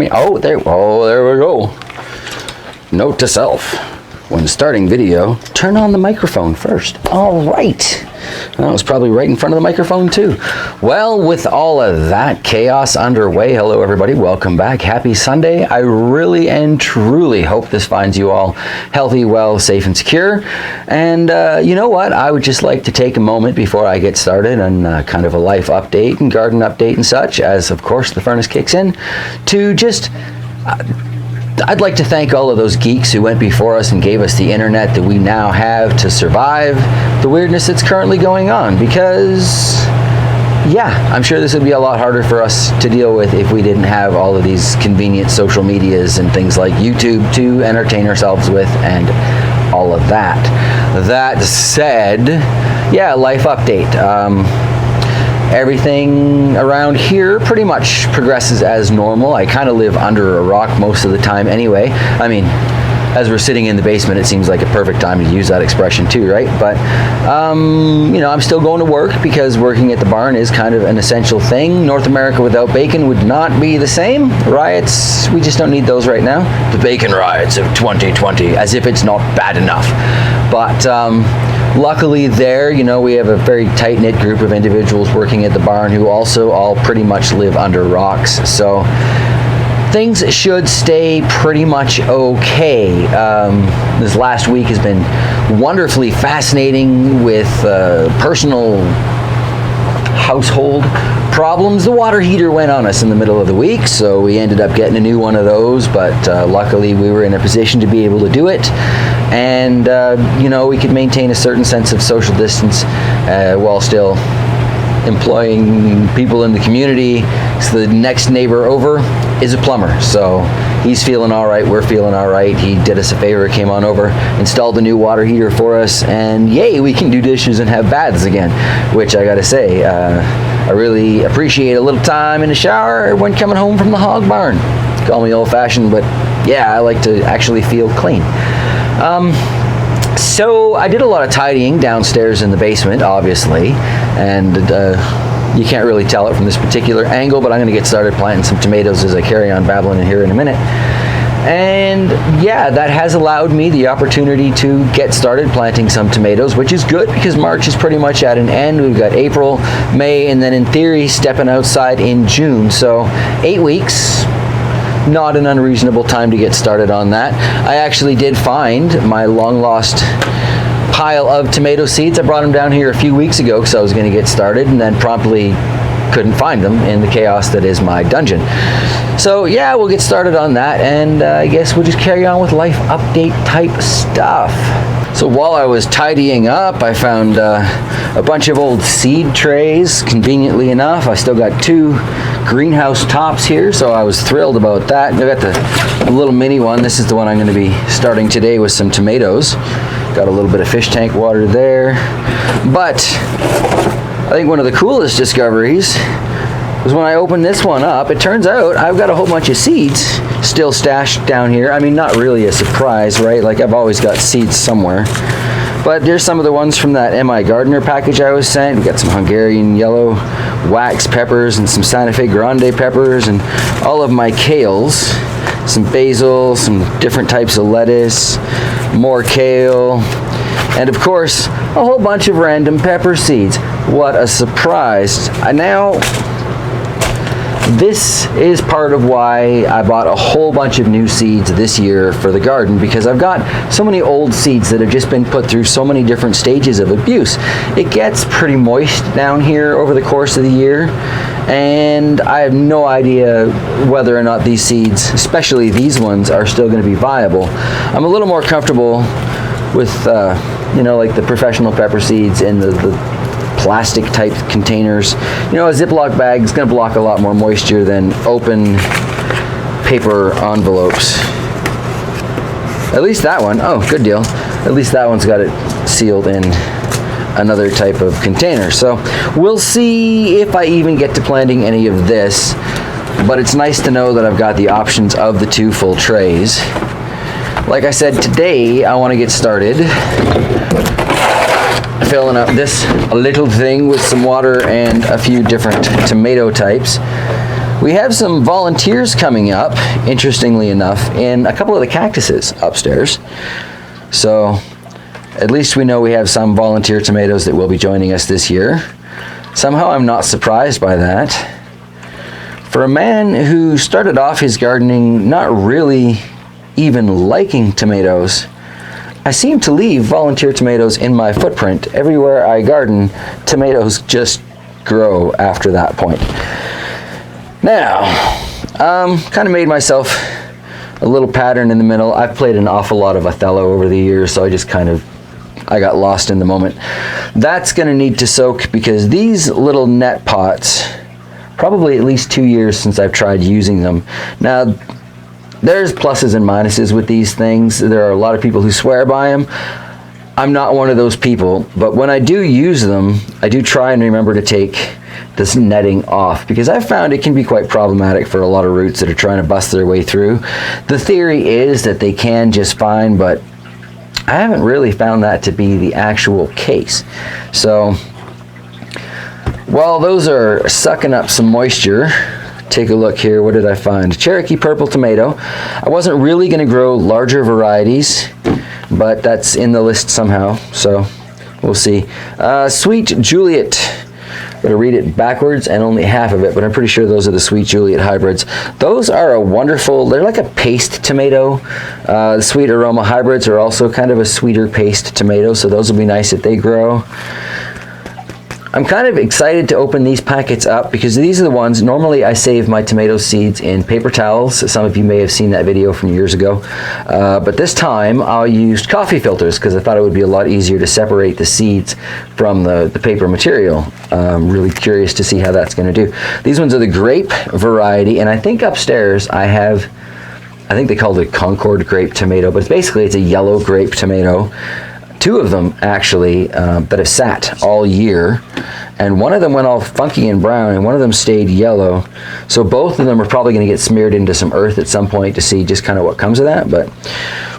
me? Oh, there we go. Note to self. When starting video, turn on the microphone first. All right. That was probably right in front of the microphone too. Well, with all of that chaos underway, hello everybody, welcome back. Happy Sunday. I really and truly hope this finds you all healthy, well, safe and secure. And you know what? I would just like to take a moment before I get started on kind of a life update and garden update and such, as of course the furnace kicks in, to just... I'd like to thank all of those geeks who went before us and gave us the internet that we now have to survive the weirdness that's currently going on, because yeah, I'm sure this would be a lot harder for us to deal with if we didn't have all of these convenient social medias and things like YouTube to entertain ourselves with and all of that. That said, yeah, life update. Everything around here pretty much progresses as normal. I kind of live under a rock most of the time anyway. I mean, as we're sitting in the basement, it seems like a perfect time to use that expression too, right? But, you know, I'm still going to work because working at the barn is kind of an essential thing. North America without bacon would not be the same. Riots, we just don't need those right now. The bacon riots of 2020, as if it's not bad enough. But, luckily there, you know, we have a very tight-knit group of individuals working at the barn who also all pretty much live under rocks. So things should stay pretty much okay. This last week has been wonderfully fascinating with personal household problems. The water heater went on us in the middle of the week, so we ended up getting a new one of those, but luckily we were in a position to be able to do it. And, you know, we could maintain a certain sense of social distance while still employing people in the community. So the next neighbor over is a plumber. So he's feeling all right. We're feeling all right. He did us a favor, came on over, installed a new water heater for us, and yay, we can do dishes and have baths again, which I got to say, I really appreciate a little time in the shower when coming home from the hog barn. Call me old-fashioned, but yeah, I like to actually feel clean. So I did a lot of tidying downstairs in the basement, obviously, and you can't really tell it from this particular angle, but I'm going to get started planting some tomatoes as I carry on babbling in here in a minute. And yeah, that has allowed me the opportunity to get started planting some tomatoes, which is good because March is pretty much at an end. We've got April, May, and then in theory stepping outside in June. So 8 weeks. Not an unreasonable time to get started on that. I actually did find my long-lost pile of tomato seeds. I brought them down here a few weeks ago because I was going to get started, and then promptly couldn't find them in the chaos that is my dungeon. So yeah, we'll get started on that, and I guess we'll just carry on with life update type stuff. So while I was tidying up, I found a bunch of old seed trays, conveniently enough. I still got 2 greenhouse tops here, so I was thrilled about that. I got the little mini one. This is the one I'm going to be starting today with some tomatoes. Got a little bit of fish tank water there. But I think one of the coolest discoveries was when I opened this one up. It turns out I've got a whole bunch of seeds still stashed down here. I mean, not really a surprise, right? Like, I've always got seeds somewhere. But there's some of the ones from that M.I. Gardener package I was sent. We got some Hungarian yellow wax peppers and some Santa Fe Grande peppers and all of my kales, some basil, some different types of lettuce, more kale, and of course a whole bunch of random pepper seeds. What a surprise. This is part of why I bought a whole bunch of new seeds this year for the garden, because I've got so many old seeds that have just been put through so many different stages of abuse. It gets pretty moist down here over the course of the year, and I have no idea whether or not these seeds, especially these ones, are still going to be viable. I'm a little more comfortable with, you know, like the professional pepper seeds in the plastic type containers. You know, a Ziploc bag is going to block a lot more moisture than open paper envelopes. At least that one. Oh, good deal. At least that one's got it sealed in another type of container. So we'll see if I even get to planting any of this, but it's nice to know that I've got the options of the 2 full trays. Like I said, today I want to get started filling up this little thing with some water and a few different tomato types. We have some volunteers coming up, interestingly enough, in a couple of the cactuses upstairs. So at least we know we have some volunteer tomatoes that will be joining us this year. Somehow I'm not surprised by that. For a man who started off his gardening not really even liking tomatoes, I seem to leave volunteer tomatoes in my footprint. Everywhere I garden, tomatoes just grow after that point. Now, kind of made myself a little pattern in the middle. I've played an awful lot of Othello over the years, so I got lost in the moment. That's going to need to soak because these little net pots, probably at least 2 years since I've tried using them. Now, there's pluses and minuses with these things. There are a lot of people who swear by them. I'm not one of those people, but when I do use them, I do try and remember to take this netting off because I've found it can be quite problematic for a lot of roots that are trying to bust their way through. The theory is that they can just fine, but I haven't really found that to be the actual case. So while those are sucking up some moisture, take a look here. What did I find? Cherokee purple tomato. I wasn't really going to grow larger varieties, but that's in the list somehow, so we'll see. Sweet Juliet. I'm going to read it backwards and only half of it, but I'm pretty sure those are the Sweet Juliet hybrids. Those are a wonderful, they're like a paste tomato. The Sweet Aroma hybrids are also kind of a sweeter paste tomato, so those will be nice if they grow. I'm kind of excited to open these packets up because these are the ones, normally I save my tomato seeds in paper towels. Some of you may have seen that video from years ago. But this time I used coffee filters because I thought it would be a lot easier to separate the seeds from the paper material. I'm really curious to see how that's going to do. These ones are the grape variety, and I think upstairs I think they call it a Concord grape tomato, but it's a yellow grape tomato. 2 of them actually that have sat all year, and one of them went all funky and brown and one of them stayed yellow, so both of them are probably going to get smeared into some earth at some point to see just kind of what comes of that. But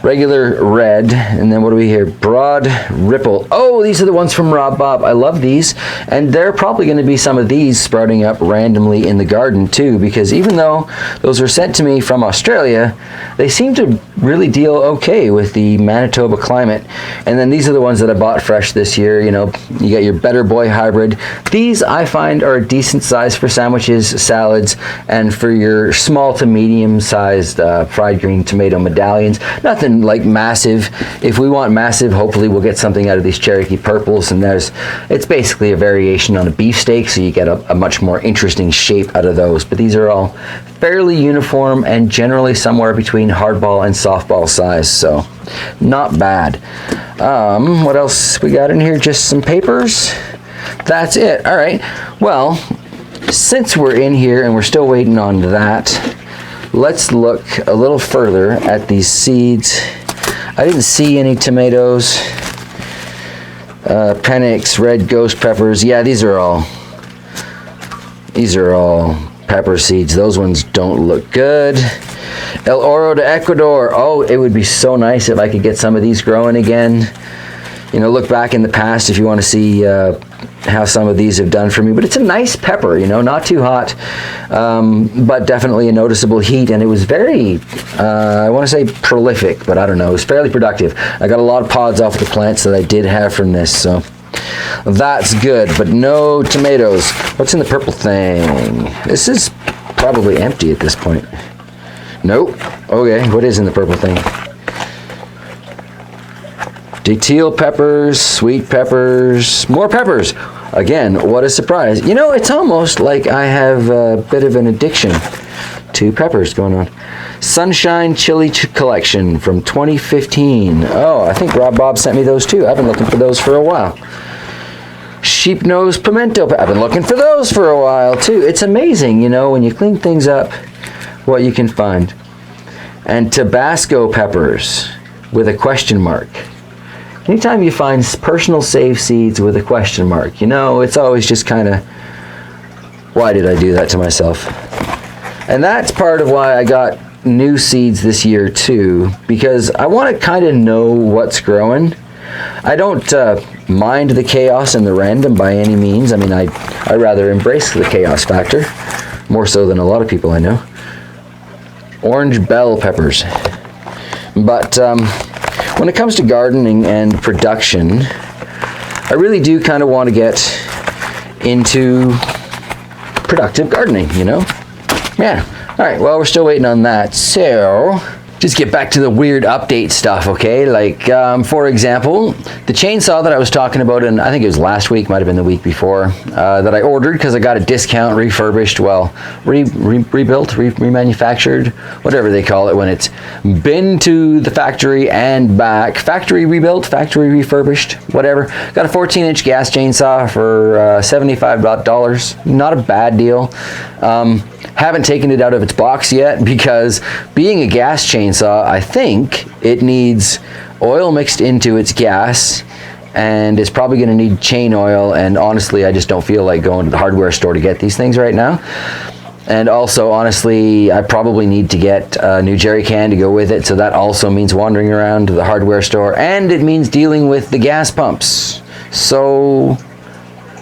regular red, and then what do we hear? Broad Ripple. Oh, these are the ones from Rob Bob. I love these, and there are probably going to be some of these sprouting up randomly in the garden too, because even though those were sent to me from Australia, they seem to really deal okay with the Manitoba climate. And then these are the ones that I bought fresh this year. You know, you got your Better Boy hybrid. These I find are a decent size for sandwiches, salads, and for your small to medium sized fried green tomato medallions. Nothing like massive. If we want massive, hopefully we'll get something out of these Cherokee purples, and it's basically a variation on a beefsteak, so you get a much more interesting shape out of those. But these are all fairly uniform and generally somewhere between hardball and softball size, so not bad. What else we got in here? Just some papers. That's it. All right. Well, since we're in here and we're still waiting on that, let's look a little further at these seeds. I didn't see any tomatoes. Pennix, red ghost peppers. Yeah, these are all pepper seeds. Those ones don't look good. El Oro de Ecuador. Oh, it would be so nice if I could get some of these growing again. You know, look back in the past if you want to see how some of these have done for me. But it's a nice pepper, you know, not too hot, but definitely a noticeable heat. And it was very, I want to say prolific, but I don't know. It was fairly productive. I got a lot of pods off the plants that I did have from this, so that's good. But no tomatoes. What's in the purple thing? This is probably empty at this point. Nope. Okay, what is in the purple thing? Datil peppers, sweet peppers, more peppers. Again, what a surprise. You know, it's almost like I have a bit of an addiction to peppers going on. Sunshine Chili Collection from 2015. Oh, I think Rob Bob sent me those too. I've been looking for those for a while. Sheep Nose Pimento. I've been looking for those for a while too. It's amazing, you know, when you clean things up, what you can find. And Tabasco peppers with a question mark. Anytime you find personal save seeds with a question mark, you know, it's always just kind of, why did I do that to myself? And that's part of why I got new seeds this year too, because I want to kind of know what's growing. I don't mind the chaos and the random by any means. I mean, I rather embrace the chaos factor more so than a lot of people I know. Orange bell peppers. But when it comes to gardening and production, I really do kind of want to get into productive gardening, you know? Yeah. All right, well, we're still waiting on that. So, just get back to the weird update stuff, okay? Like, for example, the chainsaw that I was talking about, and I think it was last week, might have been the week before, that I ordered because I got a discount, refurbished, well, rebuilt, remanufactured, whatever they call it when it's been to the factory and back. Factory rebuilt, factory refurbished, whatever. Got a 14-inch gas chainsaw for $75. Not a bad deal. Haven't taken it out of its box yet because being a gas chainsaw, I think it needs oil mixed into its gas, and it's probably going to need chain oil, and honestly I just don't feel like going to the hardware store to get these things right now. And also, honestly, I probably need to get a new jerry can to go with it, so that also means wandering around to the hardware store, and it means dealing with the gas pumps. So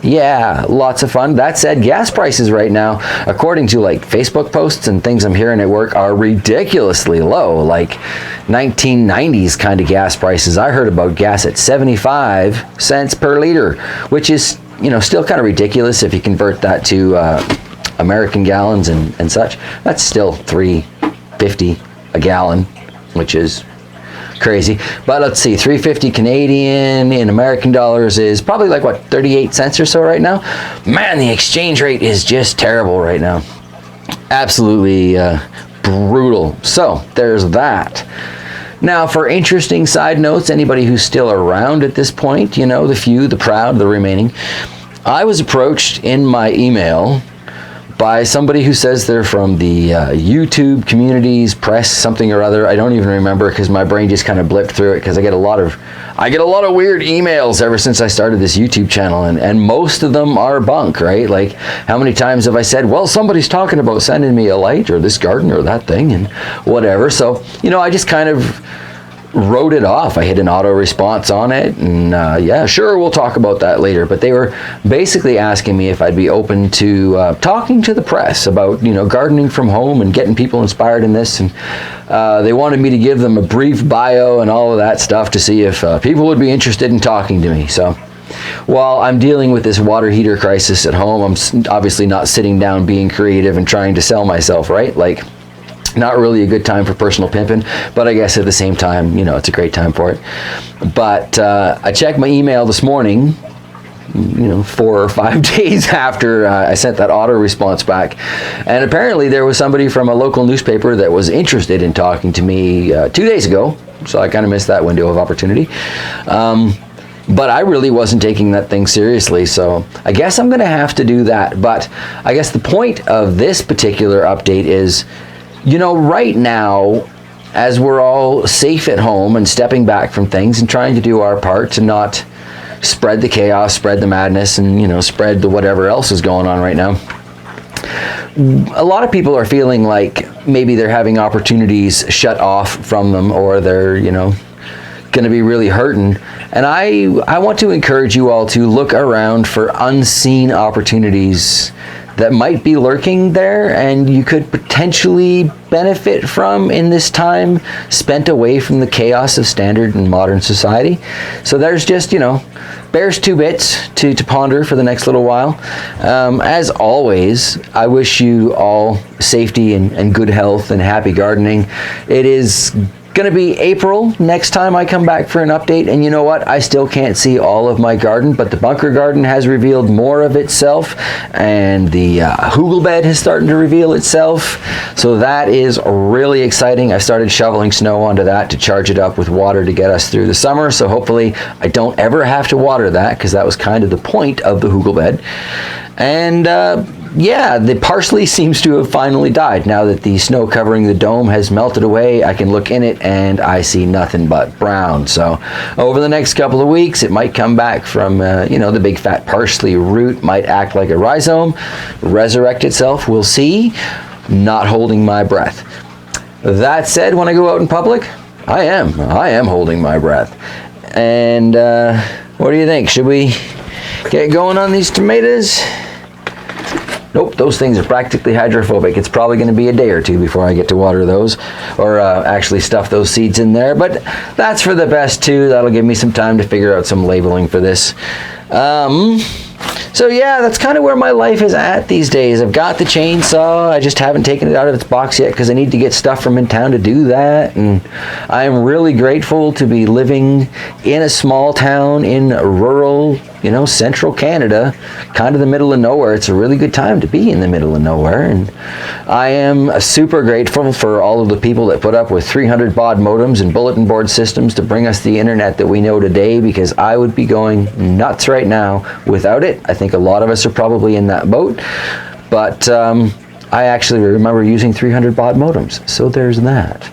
yeah, lots of fun. That said, gas prices right now, according to like Facebook posts and things I'm hearing at work, are ridiculously low, like 1990s kind of gas prices. I heard about gas at 75 cents per liter, which is, you know, still kind of ridiculous if you convert that to American gallons and such. That's still $3.50 a gallon, which is crazy. But let's see, 350 Canadian in American dollars is probably like what, 38 cents or so right now. Man, the exchange rate is just terrible right now. Absolutely brutal. So there's that. Now, for interesting side notes, anybody who's still around at this point, you know, the few, the proud, the remaining, I was approached in my email by somebody who says they're from the YouTube communities, press something or other. I don't even remember because my brain just kind of blipped through it because I get a lot of weird emails ever since I started this YouTube channel, and most of them are bunk, right? Like, how many times have I said, well, somebody's talking about sending me a light or this garden or that thing and whatever. So, you know, I just kind of wrote it off. I hit an auto response on it, and yeah, sure, we'll talk about that later. But they were basically asking me if I'd be open to talking to the press about, you know, gardening from home and getting people inspired in this, and they wanted me to give them a brief bio and all of that stuff to see if people would be interested in talking to me. So while I'm dealing with this water heater crisis at home, I'm obviously not sitting down being creative and trying to sell myself, right? Like, not really a good time for personal pimping, but I guess at the same time, you know, it's a great time for it. But I checked my email this morning, you know, 4 or 5 days after I sent that auto response back, and apparently there was somebody from a local newspaper that was interested in talking to me 2 days ago, so I kind of missed that window of opportunity. But I really wasn't taking that thing seriously, so I guess I'm going to have to do that. But I guess the point of this particular update is, you know, right now, as we're all safe at home and stepping back from things and trying to do our part to not spread the chaos, spread the madness, and, you know, spread the whatever else is going on right now, a lot of people are feeling like maybe they're having opportunities shut off from them, or they're, you know, going to be really hurting. And I want to encourage you all to look around for unseen opportunities that might be lurking there and you could potentially benefit from in this time spent away from the chaos of standard and modern society. So there's just, you know, bears 2 bits to ponder for the next little while. As always, I wish you all safety and good health and happy gardening. It is going to be April next time I come back for an update, and you know what, I still can't see all of my garden, but the bunker garden has revealed more of itself, and the hugel bed has started to reveal itself, so that is really exciting. I started shoveling snow onto that to charge it up with water to get us through the summer, so hopefully I don't ever have to water that, because that was kind of the point of the hugel bed. And yeah, the parsley seems to have finally died. Now that the snow covering the dome has melted away, I can look in it and I see nothing but brown. So over the next couple of weeks, it might come back from, you know, the big fat parsley root might act like a rhizome, resurrect itself. We'll see. Not holding my breath. That said, when I go out in public, I am holding my breath. And what do you think? Should we get going on these tomatoes? Nope, those things are practically hydrophobic. It's probably going to be a day or two before I get to water those or actually stuff those seeds in there. But that's for the best too. That'll give me some time to figure out some labeling for this. So yeah, that's kind of where my life is at these days. I've got the chainsaw. I just haven't taken it out of its box yet because I need to get stuff from in town to do that. And I'm really grateful to be living in a small town in rural, central Canada, kind of the middle of nowhere. It's a really good time to be in the middle of nowhere. And I am super grateful for all of the people that put up with 300 baud modems and bulletin board systems to bring us the internet that we know today, because I would be going nuts right now without it. I think a lot of us are probably in that boat. But I actually remember using 300 baud modems. So there's that.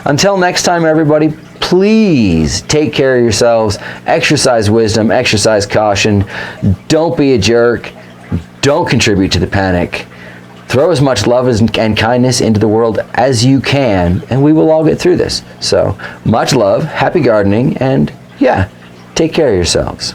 Until next time, everybody, please take care of yourselves, exercise wisdom, exercise caution, don't be a jerk, don't contribute to the panic, throw as much love and kindness into the world as you can, and we will all get through this. So, much love, happy gardening, and yeah, take care of yourselves.